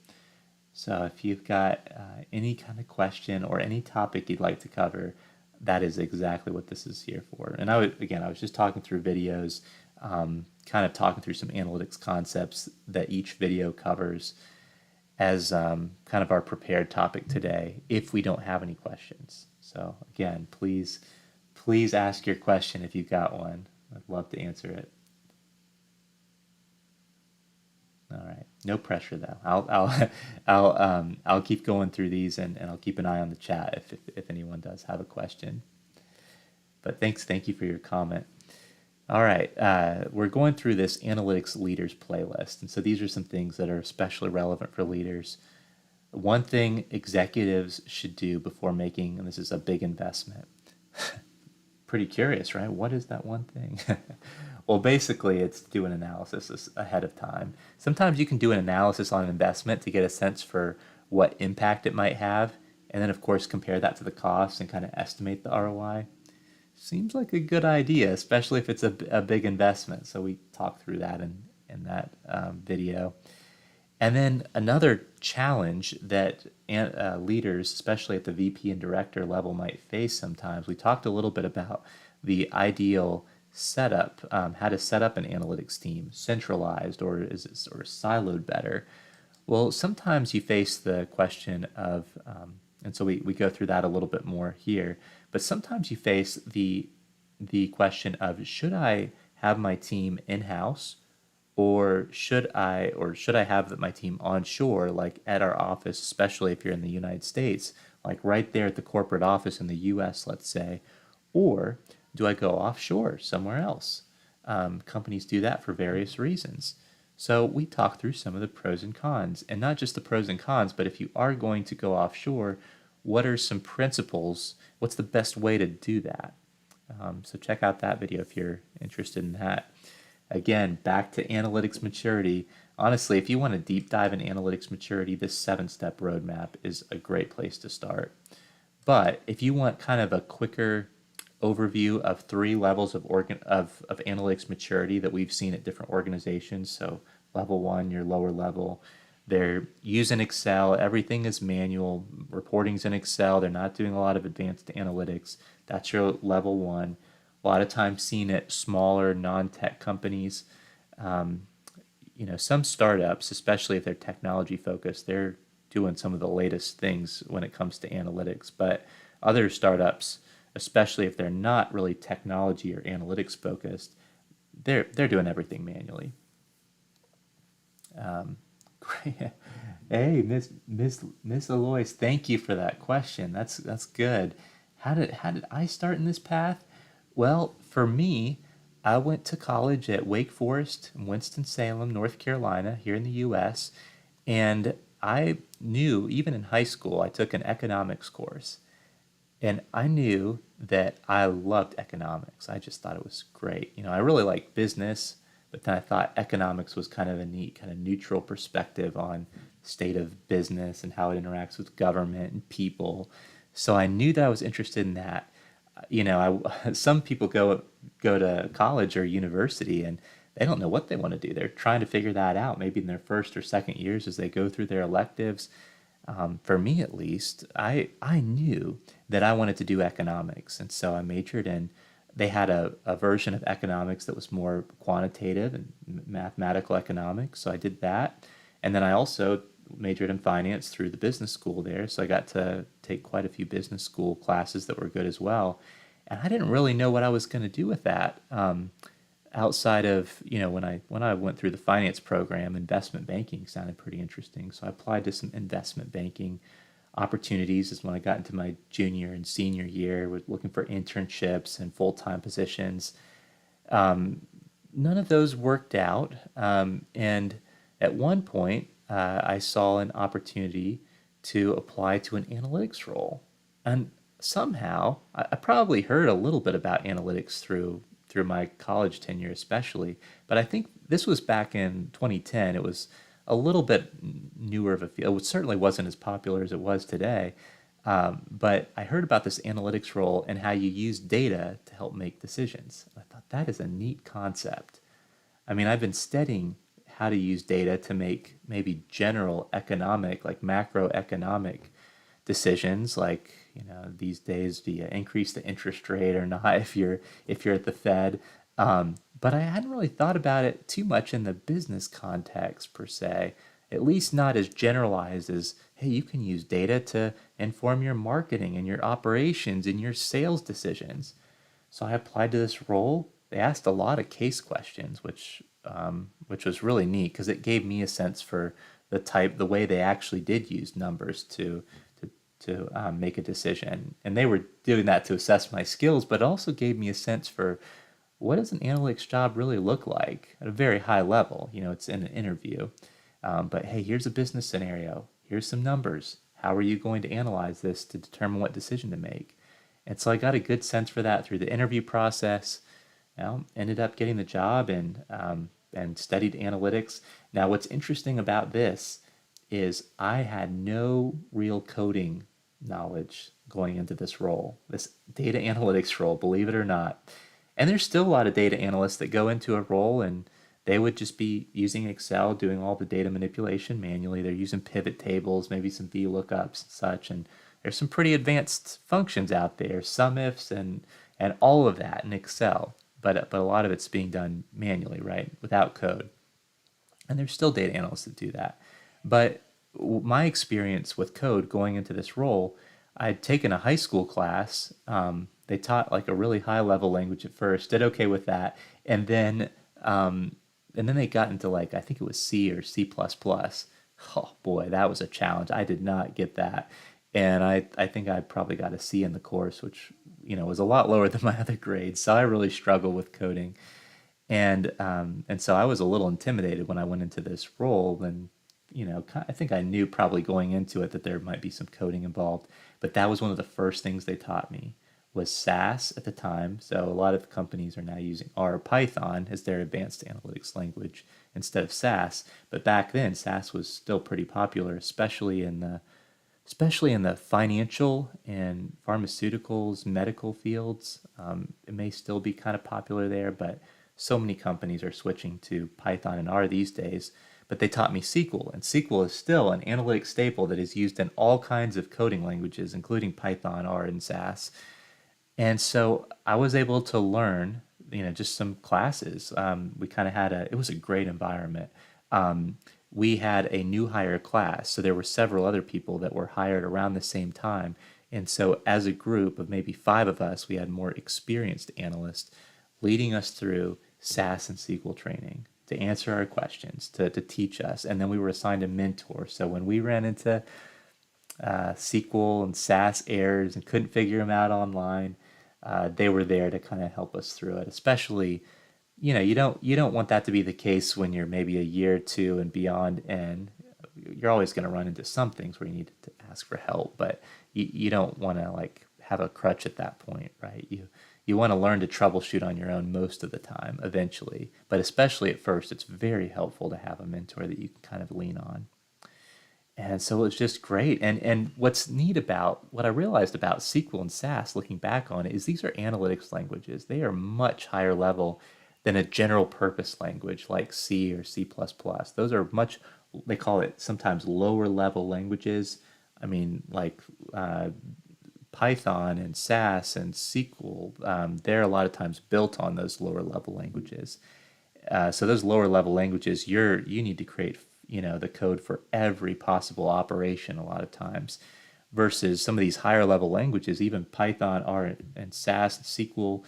So if you've got any kind of question or any topic you'd like to cover, that is exactly what this is here for. And I was just talking through videos, kind of talking through some analytics concepts that each video covers as kind of our prepared topic today, if we don't have any questions. So again, please ask your question if you've got one. I'd love to answer it. All right, no pressure though. I'll keep going through these and I'll keep an eye on the chat if anyone does have a question. But thank you for your comment. All right, we're going through this analytics leaders playlist, and so these are some things that are especially relevant for leaders. One thing executives should do before making, and this is a big investment. Pretty curious, right? What is that one thing? Well, basically, it's do an analysis ahead of time. Sometimes you can do an analysis on an investment to get a sense for what impact it might have, and then, of course, compare that to the cost and kind of estimate the ROI. Seems like a good idea, especially if it's a big investment. So we talked through that in that video. And then another challenge that leaders, especially at the VP and director level, might face sometimes. We talked a little bit about the ideal setup, how to set up an analytics team, centralized, or is it sort of siloed better? Well, sometimes you face the question of, and so we go through that a little bit more here, but sometimes you face the question of, should I have my team in-house, or should I have my team onshore, like at our office, especially if you're in the United States, like right there at the corporate office in the US, let's say, or do I go offshore somewhere else? Companies do that for various reasons. So we talk through some of the pros and cons, and not just the pros and cons, but if you are going to go offshore, what are some principles? What's the best way to do that? So check out that video if you're interested in that. Again, back to analytics maturity. Honestly, if you want to deep dive in analytics maturity, this 7-step roadmap is a great place to start. But if you want kind of a quicker overview of 3 levels of analytics maturity that we've seen at different organizations, so level 1, your lower level, they're using Excel, everything is manual, reporting's in Excel, they're not doing a lot of advanced analytics. That's your level 1. A lot of times seen at smaller non-tech companies. Some startups, especially if they're technology focused, they're doing some of the latest things when it comes to analytics. But other startups, especially if they're not really technology or analytics focused, they're doing everything manually. Great. Hey, Miss Alois, thank you for that question. That's good. How did I start in this path? Well, for me, I went to college at Wake Forest in Winston-Salem, North Carolina, here in the U.S. And I knew, even in high school, I took an economics course. And I knew that I loved economics. I just thought it was great. I really liked business, but then I thought economics was kind of a neat, kind of neutral perspective on state of business and how it interacts with government and people. So I knew that I was interested in that. Some people go to college or university and they don't know what they want to do. They're trying to figure that out, maybe in their first or second years as they go through their electives. For me at least, I knew that I wanted to do economics. And so I majored in, they had a version of economics that was more quantitative and mathematical economics. So I did that. And then I also majored in finance through the business school there. So I got to take quite a few business school classes that were good as well. And I didn't really know what I was going to do with that. Outside of, when I went through the finance program, investment banking sounded pretty interesting. So I applied to some investment banking opportunities as when I got into my junior and senior year, with looking for internships and full-time positions. None of those worked out. And at one point, I saw an opportunity to apply to an analytics role. And somehow, I probably heard a little bit about analytics through my college tenure especially, but I think this was back in 2010. It was a little bit newer of a field. It certainly wasn't as popular as it was today. But I heard about this analytics role and how you use data to help make decisions. I thought that is a neat concept. I mean, I've been studying how to use data to make maybe general economic, like macroeconomic decisions, like these days, do you increase the interest rate or not if you're at the Fed. But I hadn't really thought about it too much in the business context per se, at least not as generalized as, hey, you can use data to inform your marketing and your operations and your sales decisions. So I applied to this role. They asked a lot of case questions, which was really neat because it gave me a sense for the way they actually did use numbers to make a decision. And they were doing that to assess my skills, but it also gave me a sense for what does an analytics job really look like at a very high level. It's in an interview. But hey, here's a business scenario. Here's some numbers. How are you going to analyze this to determine what decision to make? And so I got a good sense for that through the interview process. Ended up getting the job and studied analytics. Now, what's interesting about this is I had no real coding knowledge going into this role, this data analytics role, believe it or not. And there's still a lot of data analysts that go into a role and they would just be using Excel, doing all the data manipulation manually. They're using pivot tables, maybe some VLOOKUPs and such. And there's some pretty advanced functions out there, sum ifs and all of that in Excel. But a lot of it's being done manually, right, without code. And there's still data analysts that do that. But my experience with code going into this role, I'd taken a high school class. They taught like a really high level language at first, did okay with that, and then they got into, like, I think it was C or C++. Oh boy, that was a challenge. I did not get that, and I think I probably got a C in the course, which was a lot lower than my other grades. So I really struggled with coding, and so I was a little intimidated when I went into this role. And I think I knew probably going into it that there might be some coding involved, but that was one of the first things they taught me was SAS at the time. So a lot of companies are now using R or Python as their advanced analytics language instead of SAS. But back then, SAS was still pretty popular, especially in the financial and pharmaceuticals, medical fields. It may still be kind of popular there, but so many companies are switching to Python and R these days. But they taught me SQL, and SQL is still an analytic staple that is used in all kinds of coding languages, including Python, R, and SAS. And so I was able to learn, just some classes. We kind of it was a great environment. We had a new hire class, so there were several other people that were hired around the same time. And so as a group of maybe 5 of us, we had more experienced analysts leading us through SAS and SQL training to answer our questions, to teach us. And then we were assigned a mentor. So when we ran into SQL and SAS errors and couldn't figure them out online, they were there to kind of help us through it. Especially, you don't want that to be the case when you're maybe a year or two and beyond, and you're always going to run into some things where you need to ask for help, but you don't want to like have a crutch at that point, right? You want to learn to troubleshoot on your own most of the time eventually, but especially at first, it's very helpful to have a mentor that you can kind of lean on. And so it was just great. And what's neat about what I realized about SQL and SAS looking back on it is these are analytics languages. They are much higher level than a general purpose language like C or C++. Those are much, they call it sometimes lower level languages. I mean, like Python and SAS and SQL, they're a lot of times built on those lower level languages. So those lower level languages, you need to create, the code for every possible operation a lot of times, versus some of these higher level languages, even Python, R, and SAS, and SQL,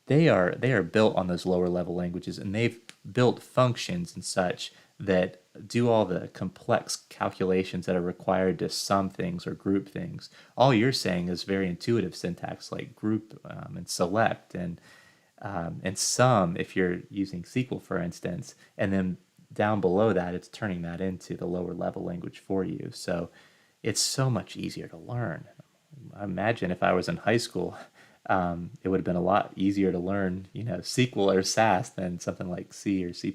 they are built on those lower level languages, and they've built functions and such that do all the complex calculations that are required to sum things or group things. All you're saying is very intuitive syntax like group and select and sum if you're using SQL, for instance, and then down below that, it's turning that into the lower level language for you. So it's so much easier to learn. I imagine if I was in high school, it would have been a lot easier to learn, SQL or SAS than something like C or C++.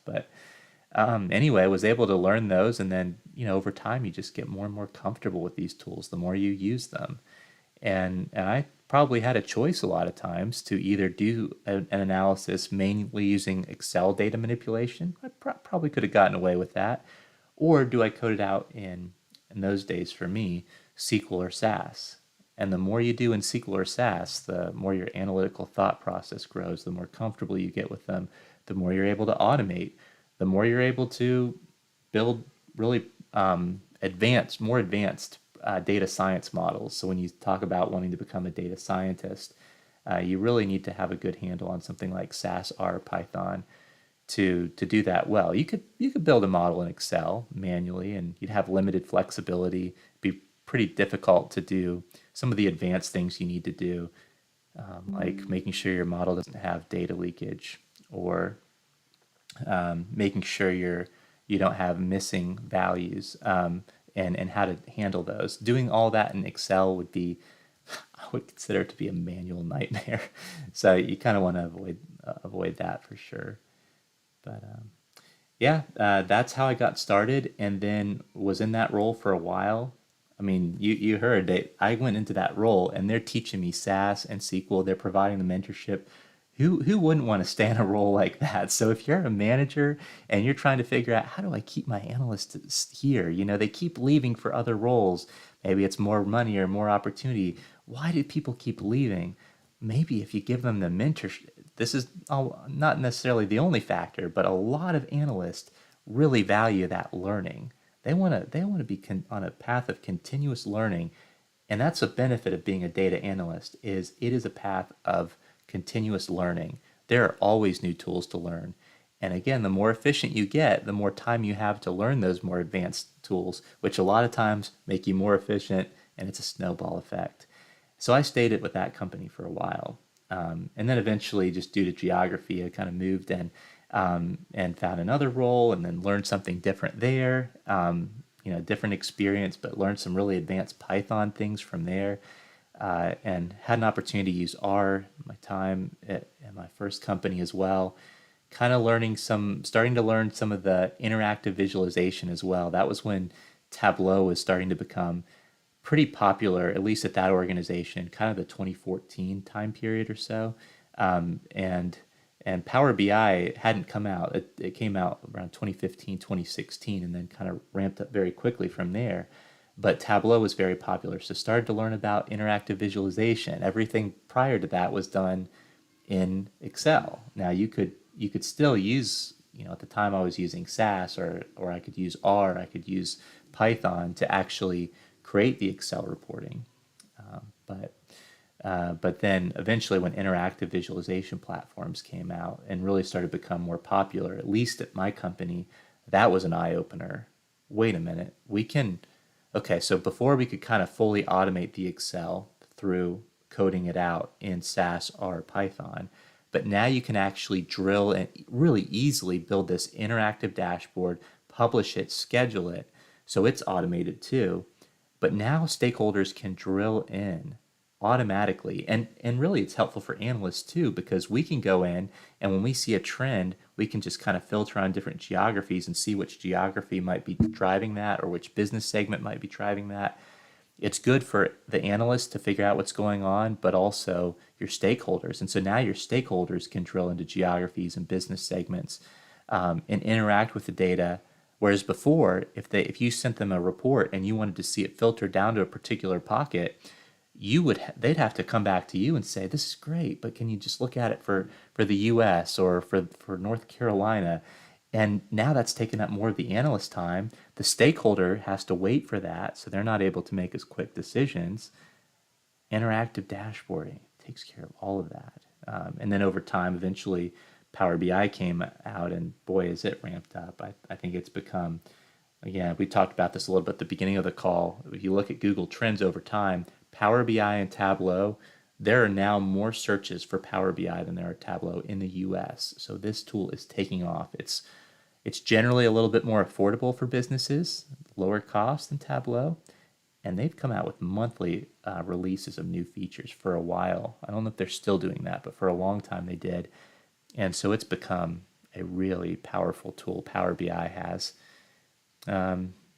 But anyway, I was able to learn those, and then over time you just get more and more comfortable with these tools the more you use them. And I probably had a choice a lot of times to either do an analysis mainly using Excel data manipulation. I probably could have gotten away with that. Or do I code it out in those days for me, SQL or SAS? And the more you do in SQL or SAS, the more your analytical thought process grows, the more comfortable you get with them, the more you're able to automate, the more you're able to build really more advanced data science models. So when you talk about wanting to become a data scientist, you really need to have a good handle on something like SAS, R, Python to do that well. You could build a model in Excel manually, and you'd have limited flexibility. It'd be pretty difficult to do some of the advanced things you need to do, like making sure your model doesn't have data leakage, or making sure you don't have missing values, and how to handle those. Doing all that in Excel would be, I would consider it to be a manual nightmare. So you kind of want to avoid that for sure. But yeah, that's how I got started, and then was in that role for a while. I mean, you heard that I went into that role, and they're teaching me SAS and SQL. They're providing the mentorship. Who wouldn't want to stay in a role like that? So if you're a manager and you're trying to figure out how do I keep my analysts here, they keep leaving for other roles. Maybe it's more money or more opportunity. Why do people keep leaving? Maybe if you give them the mentorship, this is not necessarily the only factor, but a lot of analysts really value that learning. They want to be on a path of continuous learning, and that's a benefit of being a data analyst. Is it is a path of continuous learning. There are always new tools to learn. And again, the more efficient you get, the more time you have to learn those more advanced tools, which a lot of times make you more efficient, and it's a snowball effect. So I stayed with that company for a while. And then eventually, just due to geography, I kind of moved and found another role, and then learned something different there. Different experience, but learned some really advanced Python things from there. And had an opportunity to use R my time at my first company as well. Kind of starting to learn some of the interactive visualization as well. That was when Tableau was starting to become pretty popular, at least at that organization, kind of the 2014 time period or so. And Power BI hadn't come out. It came out around 2015, 2016, and then kind of ramped up very quickly from there. But Tableau was very popular, so started to learn about interactive visualization. Everything prior to that was done in Excel. Now you could still use, at the time I was using SAS, or I could use R, I could use Python to actually create the Excel reporting. But then eventually, when interactive visualization platforms came out and really started to become more popular, at least at my company, that was an eye opener. Wait a minute, we can. Okay, so before we could kind of fully automate the Excel through coding it out in SAS or Python, but now you can actually drill and really easily build this interactive dashboard, publish it, schedule it, so it's automated too. But now stakeholders can drill in automatically. And really it's helpful for analysts too, because we can go in and when we see a trend, we can just kind of filter on different geographies and see which geography might be driving that or which business segment might be driving that. It's good for the analysts to figure out what's going on, but also your stakeholders. And so now your stakeholders can drill into geographies and business segments and interact with the data. Whereas before, if you sent them a report and you wanted to see it filtered down to a particular pocket, they'd have to come back to you and say, this is great, but can you just look at it for the US or for North Carolina? And now that's taken up more of the analyst time. The stakeholder has to wait for that, so they're not able to make as quick decisions. Interactive dashboarding takes care of all of that. And then over time, eventually, Power BI came out, and boy, is it ramped up. I think it's become, again, we talked about this a little bit at the beginning of the call. If you look at Google Trends over time, Power BI and Tableau, there are now more searches for Power BI than there are Tableau in the US. So this tool is taking off. It's generally a little bit more affordable for businesses, lower cost than Tableau, and they've come out with monthly releases of new features for a while. I don't know if they're still doing that, but for a long time they did. And so it's become a really powerful tool, Power BI has.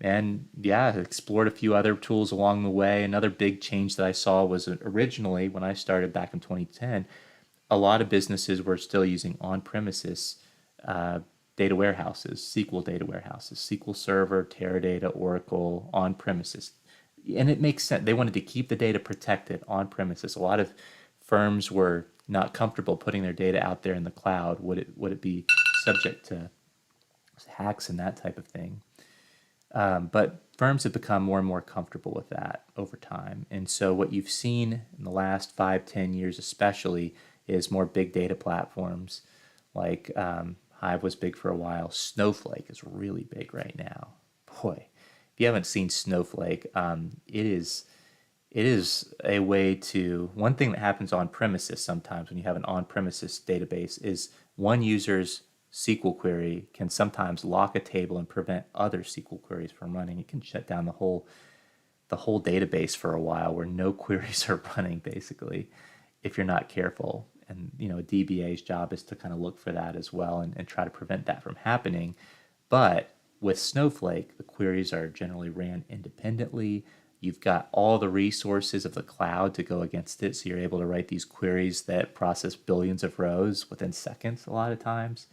And yeah, I explored a few other tools along the way. Another big change that I saw was originally when I started back in 2010, a lot of businesses were still using on-premises data warehouses, SQL data warehouses, SQL Server, Teradata, Oracle, on-premises. And it makes sense. They wanted to keep the data protected on-premises. A lot of firms were not comfortable putting their data out there in the cloud. Would it be subject to hacks and that type of thing? But firms have become more and more comfortable with that over time. And so what you've seen in the last 5-10 years especially is more big data platforms like Hive was big for a while. Snowflake is really big right now. Boy, if you haven't seen Snowflake, it is a way to, one thing that happens on premises sometimes when you have an on-premises database is one user's SQL query can sometimes lock a table and prevent other SQL queries from running. It can shut down the whole database for a while where no queries are running basically if you're not careful. And a DBA's job is to kind of look for that as well and try to prevent that from happening. But with Snowflake, the queries are generally ran independently. You've got all the resources of the cloud to go against it, so you're able to write these queries that process billions of rows within seconds a lot of times.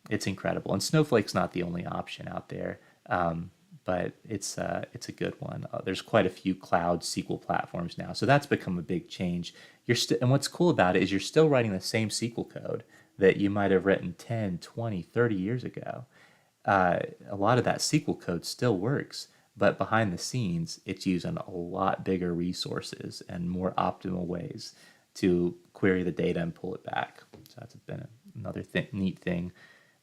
It's incredible. And Snowflake's not the only option out there, but it's a good one. There's quite a few cloud SQL platforms now, so that's become a big change. And what's cool about it is you're still writing the same SQL code that you might have written 10, 20, 30 years ago. A lot of that SQL code still works, but behind the scenes, it's using a lot bigger resources and more optimal ways to query the data and pull it back. So that's been another neat thing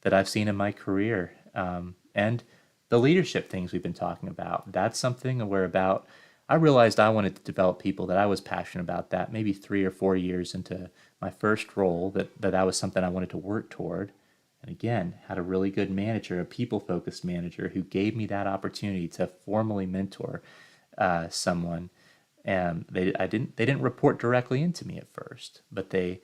that I've seen in my career. And the leadership things we've been talking about, that's something I realized I wanted to develop people that I was passionate about that maybe 3 or 4 years into my first role, that was something I wanted to work toward. And again, had a really good manager, a people-focused manager who gave me that opportunity to formally mentor someone. And they didn't report directly into me at first, but their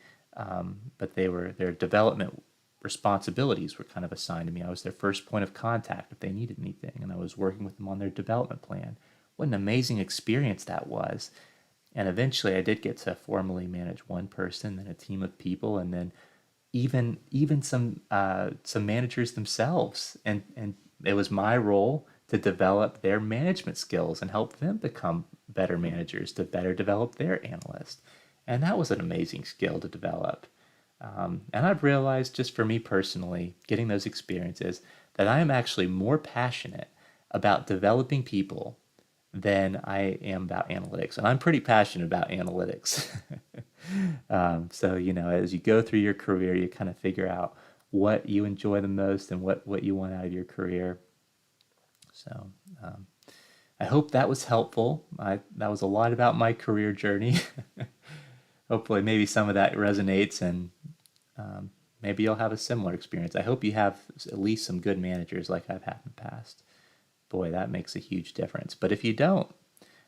development responsibilities were kind of assigned to me. I was their first point of contact if they needed anything, and I was working with them on their development plan. What an amazing experience that was. And eventually I did get to formally manage one person, then a team of people, and then even some managers themselves. And it was my role to develop their management skills and help them become better managers, to better develop their analysts. And that was an amazing skill to develop. And I've realized, just for me personally, getting those experiences, that I am actually more passionate about developing people than I am about analytics. And I'm pretty passionate about analytics. So, as you go through your career, you kind of figure out what you enjoy the most and what you want out of your career. So, I hope that was helpful. That was a lot about my career journey. Hopefully, maybe some of that resonates, and maybe you'll have a similar experience. I hope you have at least some good managers like I've had in the past. Boy, that makes a huge difference. But if you don't,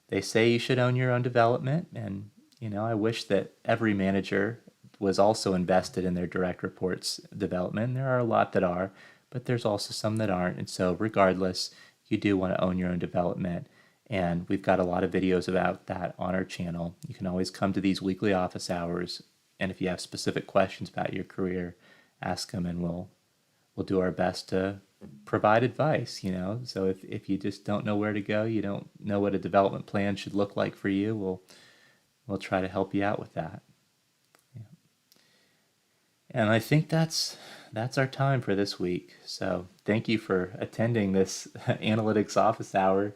they say you should own your own development, and I wish that every manager was also invested in their direct reports development. There are a lot that are, but there's also some that aren't. And so regardless, you do want to own your own development. And we've got a lot of videos about that on our channel. You can always come to these weekly office hours, and if you have specific questions about your career, ask them, and we'll do our best to provide advice. So if you just don't know where to go, you don't know what a development plan should look like for you, we'll try to help you out with that. Yeah. And I think that's our time for this week. So thank you for attending this analytics office hour,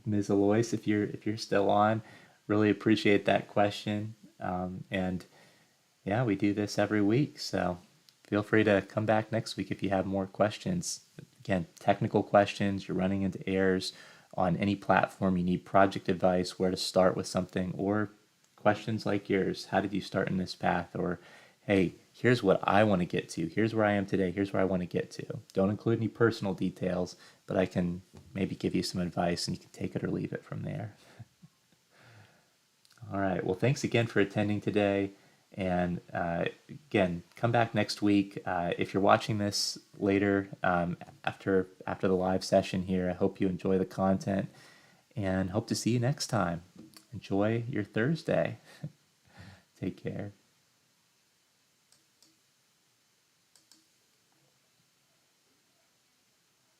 Ms. Alois. If you're still on, really appreciate that question. And yeah, we do this every week, so feel free to come back next week if you have more questions. Again, technical questions, you're running into errors on any platform, you need project advice, where to start with something, or questions like yours. How did you start in this path? Or, hey, here's what I want to get to. Here's where I am today. Here's where I want to get to. Don't include any personal details, but I can maybe give you some advice and you can take it or leave it from there. All right. Well, thanks again for attending today. And again, come back next week. If you're watching this later, after the live session here, I hope you enjoy the content and hope to see you next time. Enjoy your Thursday. Take care.